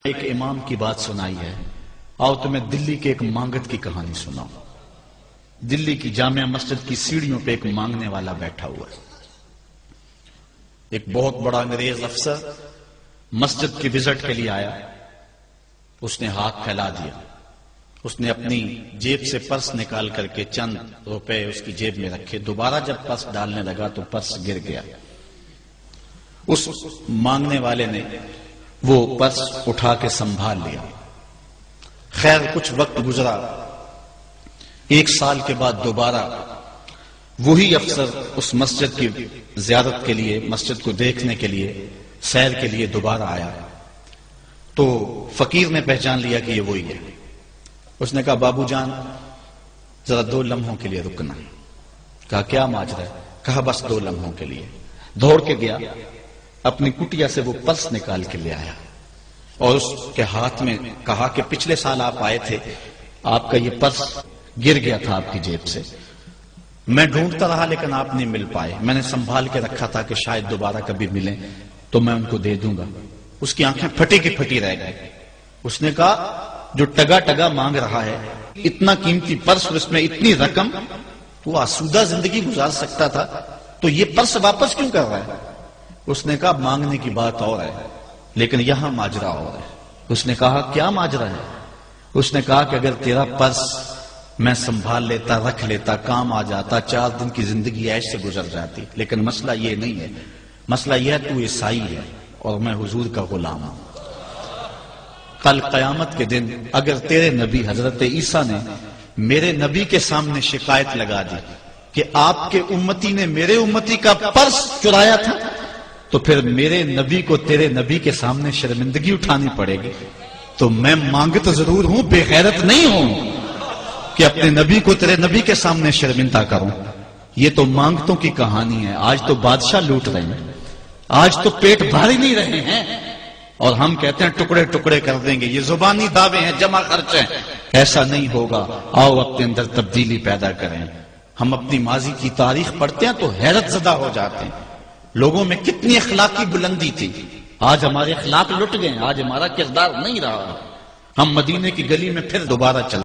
ایک امام کی بات سنائی ہے، آؤ تمہیں دلی کے ایک مانگت کی کہانی سناؤں۔ دلی کی جامع مسجد کی سیڑھیوں پہ ایک مانگنے والا بیٹھا ہوا ہے۔ ایک بہت بڑا انگریز افسر مسجد کی وزٹ کے لیے آیا، اس نے ہاتھ پھیلا دیا، اس نے اپنی جیب سے پرس نکال کر کے چند روپے اس کی جیب میں رکھے، دوبارہ جب پرس ڈالنے لگا تو پرس گر گیا۔ اس مانگنے والے نے وہ پرس اٹھا کے سنبھال لیا۔ خیر کچھ وقت گزرا، 1 سال کے بعد دوبارہ وہی افسر اس مسجد کی زیارت کے لیے، مسجد کو دیکھنے کے لیے، سیر کے لیے دوبارہ آیا تو فقیر نے پہچان لیا کہ یہ وہی ہے۔ اس نے کہا بابو جان ذرا 2 لمحوں کے لیے رکنا۔ کہا کیا ماجرا ہے؟ کہا بس 2 لمحوں کے لیے۔ دوڑ کے گیا، اپنی کٹیا سے وہ پرس نکال کے لے آیا اور اس کے ہاتھ میں کہا کہ پچھلے سال آپ آئے تھے، آپ کا یہ پرس گر گیا تھا آپ کی جیب سے، میں ڈھونڈتا رہا لیکن آپ نہیں مل پائے، میں نے سنبھال کے رکھا تھا کہ شاید دوبارہ کبھی ملیں تو میں ان کو دے دوں گا۔ اس کی آنکھیں پھٹی کی پھٹی رہ گئی۔ اس نے کہا جو ٹگا ٹگا مانگ رہا ہے، اتنا قیمتی پرس اور اس میں اتنی رقم، وہ آسودہ زندگی گزار سکتا تھا تو یہ پرس واپس کیوں کر رہا ہے؟ اس نے کہا مانگنے کی بات اور ہے لیکن یہاں ماجرا اور ہے۔ اس نے کہا کیا ماجرا ہے؟ اس نے کہا کہ اگر تیرا پرس میں سنبھال لیتا، رکھ لیتا، کام آ جاتا، 4 دن کی زندگی عیش سے گزر جاتی، لیکن مسئلہ یہ نہیں ہے، مسئلہ یہ ہے تو عیسائی ہے اور میں حضور کا غلام ہوں۔ کل قیامت کے دن اگر تیرے نبی حضرت عیسیٰ نے میرے نبی کے سامنے شکایت لگا دی کہ آپ کے امتی نے میرے امتی کا پرس چرایا تھا، تو پھر میرے نبی کو تیرے نبی کے سامنے شرمندگی اٹھانی پڑے گی۔ تو میں مانگت ضرور ہوں، بے غیرت نہیں ہوں کہ اپنے نبی کو تیرے نبی کے سامنے شرمندہ کروں۔ یہ تو مانگتوں کی کہانی ہے، آج تو بادشاہ لوٹ رہے ہیں، آج تو پیٹ بھر ہی نہیں رہے ہیں اور ہم کہتے ہیں ٹکڑے ٹکڑے کر دیں گے، یہ زبانی دعوے ہیں، جمع خرچ ہیں۔ ایسا نہیں ہوگا، آؤ اپنے اندر تبدیلی پیدا کریں۔ ہم اپنی ماضی کی تاریخ پڑھتے ہیں تو حیرت زدہ ہو جاتے ہیں، لوگوں میں کتنی اخلاقی بلندی تھی، آج ہمارے اخلاق لٹ گئے، آج ہمارا کردار نہیں رہا۔ ہم مدینے کی گلی میں پھر دوبارہ چل